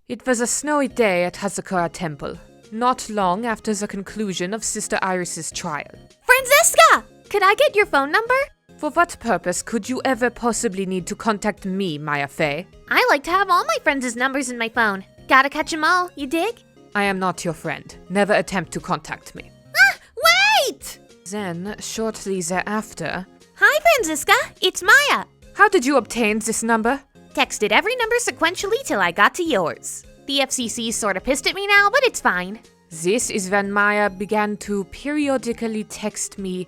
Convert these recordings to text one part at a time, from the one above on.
It was a snowy day at Hazakura Temple, not long after the conclusion of Sister Iris's trial. Franziska! Could I get your phone number? For what purpose could you ever possibly need to contact me, Maya Fey? I like to have all my friends' numbers in my phone. Gotta catch 'em all, you dig? I am not your friend. Never attempt to contact me. Ah, wait! Then, shortly thereafter... Hi, Franziska. It's Maya. How did you obtain this number? Texted every number sequentially till I got to yours. The FCC sorta pissed at me now, but it's fine. This is when Maya began to periodically text me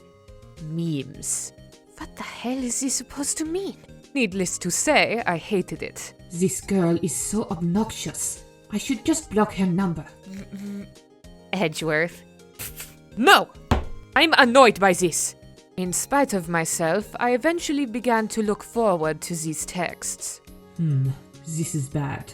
memes. What the hell is this supposed to mean? Needless to say, I hated it. This girl is so obnoxious. I should just block her number. Edgeworth. No! I'm annoyed by this. In spite of myself, I eventually began to look forward to these texts. This is bad.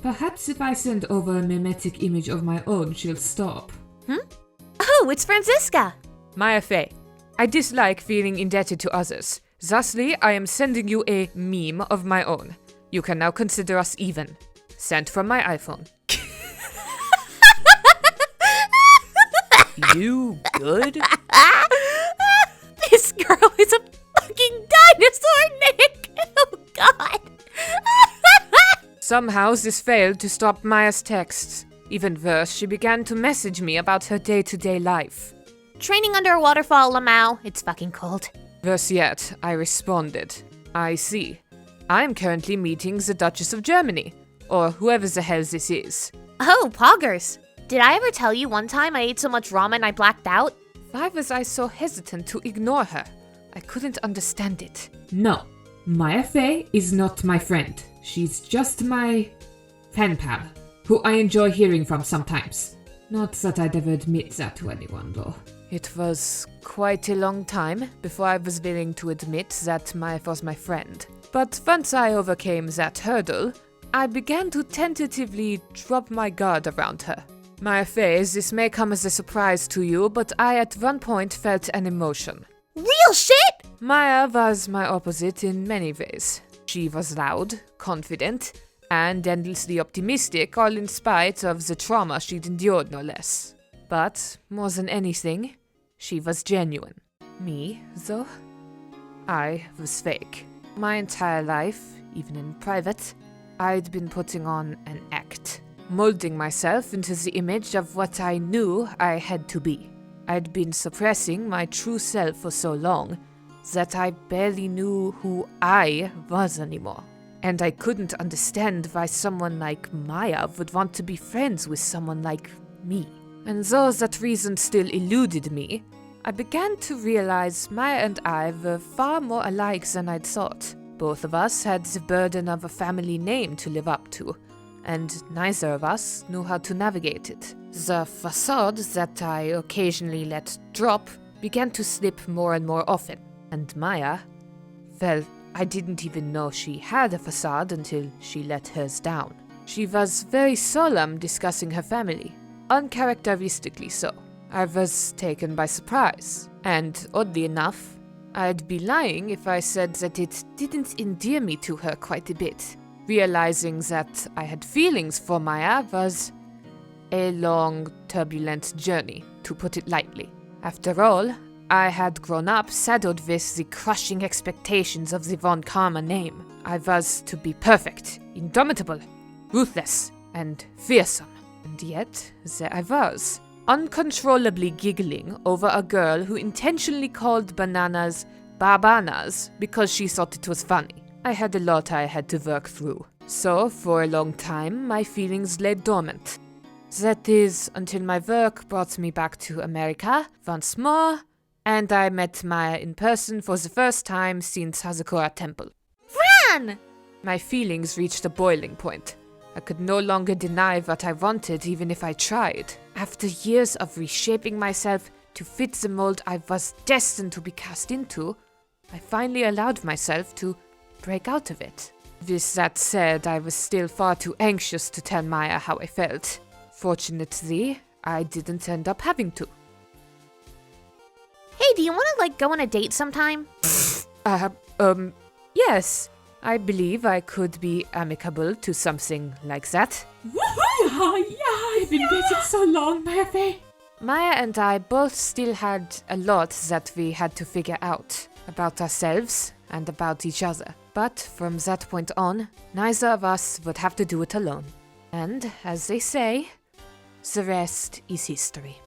Perhaps if I send over a mimetic image of my own, she'll stop. Oh, it's Franziska. Maya Fey, I dislike feeling indebted to others. Thusly, I am sending you a meme of my own. You can now consider us even. Sent from my iPhone. You good? This girl is a fucking dinosaur, Nick! Oh, God! Somehow this failed to stop Maya's texts. Even worse, she began to message me about her day-to-day life. Training under a waterfall, Lamau. It's fucking cold. Worse yet, I responded. I see. I'm currently meeting the Duchess of Germany, or whoever the hell this is. Oh, poggers. Did I ever tell you one time I ate so much ramen I blacked out? Why was I so hesitant to ignore her? I couldn't understand it. No, Maya Fey is not my friend. She's just my pen pal, who I enjoy hearing from sometimes. Not that I'd ever admit that to anyone, though. It was quite a long time before I was willing to admit that Maya was my friend. But once I overcame that hurdle, I began to tentatively drop my guard around her. Maya Fey, this may come as a surprise to you, but I at one point felt an emotion. Real shit? Maya was my opposite in many ways. She was loud, confident, and endlessly optimistic, all in spite of the trauma she'd endured, no less. But, more than anything, she was genuine. Me, though? I was fake. My entire life, even in private, I'd been putting on an act, molding myself into the image of what I knew I had to be. I'd been suppressing my true self for so long that I barely knew who I was anymore. And I couldn't understand why someone like Maya would want to be friends with someone like me. And though that reason still eluded me, I began to realize Maya and I were far more alike than I'd thought. Both of us had the burden of a family name to live up to, and neither of us knew how to navigate it. The facade that I occasionally let drop began to slip more and more often, and Maya, well, I didn't even know she had a facade until she let hers down. She was very solemn discussing her family, uncharacteristically so. I was taken by surprise, and oddly enough, I'd be lying if I said that it didn't endear me to her quite a bit. Realizing that I had feelings for Maya was a long, turbulent journey, to put it lightly. After all, I had grown up saddled with the crushing expectations of the Von Karma name. I was to be perfect, indomitable, ruthless, and fearsome. And yet, there I was, uncontrollably giggling over a girl who intentionally called bananas babanas because she thought it was funny. I had a lot I had to work through. So, for a long time, my feelings lay dormant. That is, until my work brought me back to America once more, and I met Maya in person for the first time since Hazakura Temple. Fran! My feelings reached a boiling point. I could no longer deny what I wanted even if I tried. After years of reshaping myself to fit the mold I was destined to be cast into, I finally allowed myself to break out of it. With that said, I was still far too anxious to tell Maya how I felt. Fortunately, I didn't end up having to. Hey, do you want to, go on a date sometime? Yes. I believe I could be amicable to something like that. I've been waiting so long, Maya Faye. Maya and I both still had a lot that we had to figure out about ourselves and about each other. But from that point on, neither of us would have to do it alone. And, as they say, the rest is history.